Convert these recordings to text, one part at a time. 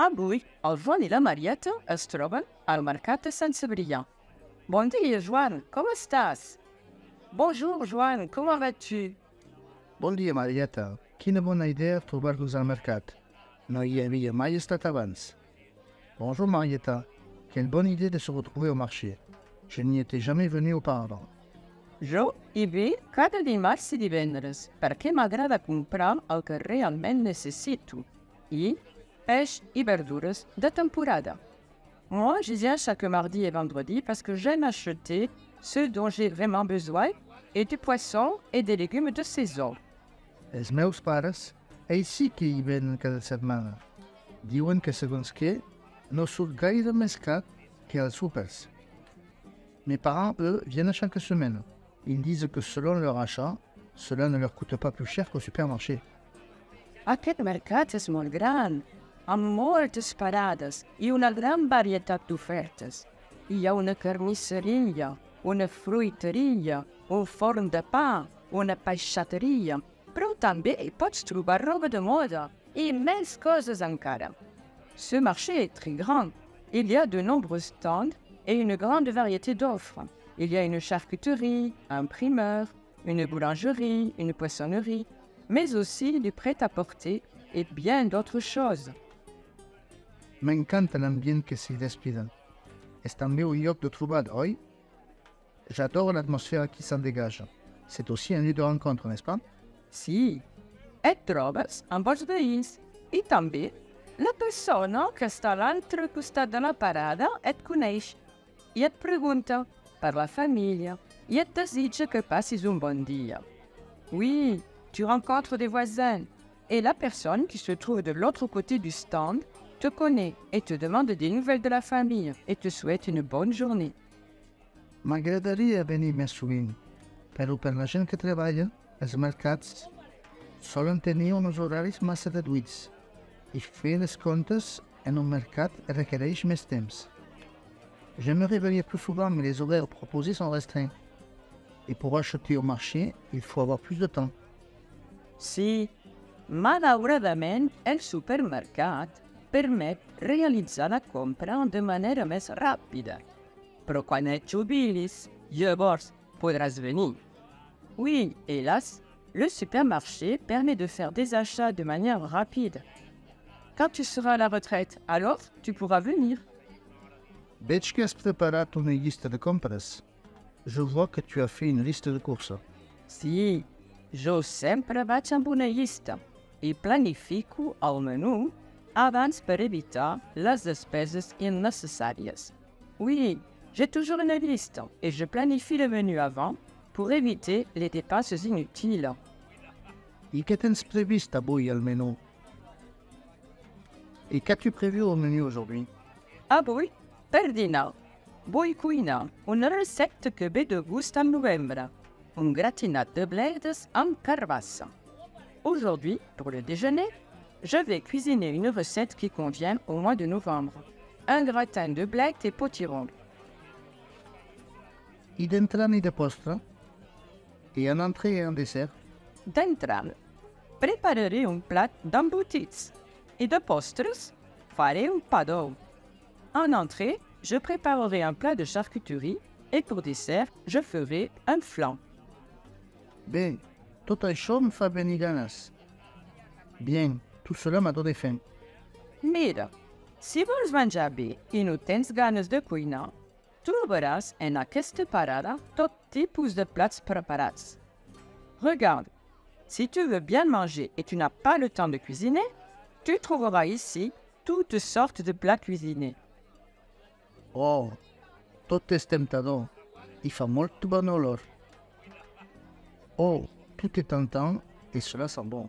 Avui, el Joan i la Marieta es troben al mercat de Sant Cebrià. Bon dia, Joan, com estàs? Bonjour, Joan, comment vas-tu? Bon dia, Marieta. Quina bona idea trobar-vos al mercat. No hi havia mai estat abans. Bonjour, Marieta. Quelle bonne idée de se retrouver au marché. Je n'y étais jamais venu auparavant. Jo hi ve cada dimarts i divendres perquè m'agrada comprar el que realment necessito i peix i verdures de temporada. Moi, je viens chaque mardi et vendredi parce que j'aime acheter ce dont j'ai vraiment besoin et du poisson et des légumes de saison. Els meus pares, ells sí que hi venen cada setmana. Diuen que, segons què, no surt gaire més car que als súpers. Mes parents, eux, viennent chaque semaine. Ils disent que selon leur achat, cela ne leur coûte pas plus cher qu'au supermarché. Aquest mercat és molt gran, amb moltes parades i una gran varietat d'ofertes. Hi ha una carnisseria, una fruiteria, un forn de pa, una peixateria, però també hi pots trobar roba de moda i més coses encara. Ce marché est très grand. Il y a de nombreux stands et une grande variété d'offres. Il y a une charcuterie, un primeur, une boulangerie, une poissonnerie, mais aussi du prêt-à-porter et bien d'autres choses. M'encanta l'ambient que s'y respira. És també un lloc de trobada, oi? J'adore l'atmosphère qui s'en dégage. C'est aussi un lieu de rencontre, n'est-ce pas? Sí, et trobes amb els veïns i també la persona que està a l'altre costat de la parada et coneix i et pregunta per la família i et desitja que passis un bon dia. Oui, tu rencontres des voisins et la personne qui se trouve de l'autre côté du stand te connaît et te demande des nouvelles de la famille et te souhaite une bonne journée. M'agradaria venir més sovint, però per la gent que treballa, els mercats solen tenir uns horaris massa reduïts i fer les comptes en un mercat requereix més temps. J'aimerais venir plus souvent, mais les horaires proposés sont restreints. Et pour acheter au marché, il faut avoir plus de temps. Sí, malauradament, el supermercat permet realitzar la compra de manera més ràpida. Però quan et jubilis, llavors podràs venir. Oui, hélas, le supermarché permet de faire des achats de manière rapide. Quand tu seras à la retraite, alors tu pourras venir. Veig que has preparat una llista de compres. Je vois que tu as fait une liste de courses. Sí, jo sempre vaig amb una llista i planifico el menú abans per evitar les despeses innecessàries. Oui, j'ai toujours une liste et je planifie le menu avant pour éviter les dépenses inutiles. I què tens previst avui al menú? Et qu'as-tu prévu au menu aujourd'hui? Avui, per dinar, vull cuinar una recepta que ve de gust en novembre, un gratinat de bledes amb carbassa. Aujourd'hui, pour le déjeuner, je vais cuisiner une recette qui convient au mois de novembre, un gratin de bledes et potiron. I d'entrant i de postre? Et en entrée et en dessert? D'entrada, prepararé un plat d'embotits et de postres, faré un pa d'ou. En entrée, je préparerai un plat de charcuterie et pour dessert, je ferai un flan. Bé, tot això em fa venir ganes. Bien, tout cela m'a donné faim. Mira, si vols menjar bé i no tens ganes de cuinar, trobaràs en aquesta parada tot tipus de plats preparats. Regarde, si tu veux bien manger et tu n'as pas le temps de cuisiner, tu trouveras ici toutes sortes de plats cuisinés. Oh, tot és temptador. I fa molt bon olor. Oh, tout est tentant et cela sent bon.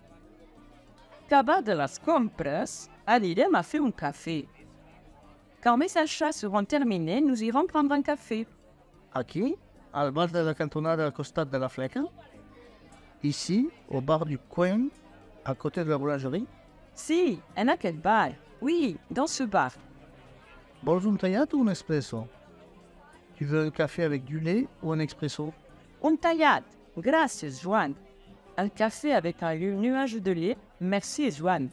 Acabat de les compres, anirem a fer un café. Quand mes achats seront terminés, nous irons prendre un café. Aquí, al bar de la cantonada al costat de la fleca? Ici, au bar du coin, à côté de la boulangerie? Si, en aquest bar. Oui, dans ce bar. Vols un tallat ou un espresso? Tu veux un café avec du lait ou un expresso? Un tallat. Gràcies, Joan. Un café avec un nuage de lait. Merci, Joan.